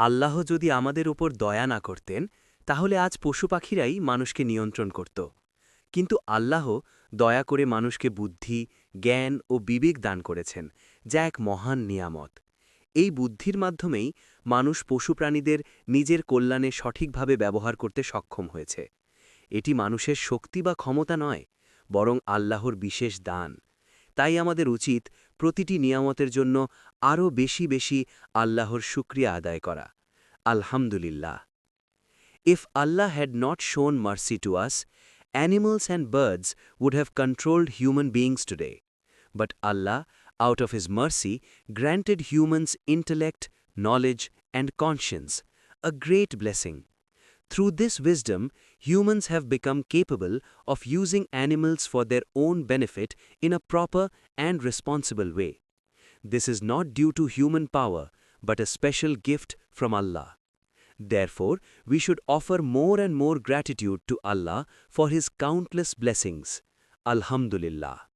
আল্লাহ যদি আমাদের উপর দয়া না করতেন তাহলে আজ পশু পাখিরাই মানুষকে নিয়ন্ত্রণ করত কিন্তু আল্লাহ দয়া করে মানুষকে বুদ্ধি জ্ঞান ও বিবেক দান করেছেন যা এক মহান নিয়ামত এই বুদ্ধির মাধ্যমেই মানুষ পশু প্রাণীদের নিজের কল্যাণে সঠিকভাবে ব্যবহার করতে সক্ষম হয়েছে এটি মানুষের শক্তি বা ক্ষমতা নয় বরং আল্লাহর বিশেষ দান তাই আমাদের উচিত প্রতিটি নিয়ামতের জন্য আরও বেশি বেশি আল্লাহর শুকরিয়া আদায় করা আলহামদুলিল্লাহ If Allah had not shown mercy to us, animals and birds would have controlled human beings today. But Allah, out of His mercy, granted humans intellect, knowledge, and conscience, a great blessing. Through this wisdom, humans have become capable of using animals for their own benefit in a proper and responsible way. This is not due to human power, but a special gift from Allah. Therefore, we should offer more and more gratitude to Allah for His countless blessings. Alhamdulillah.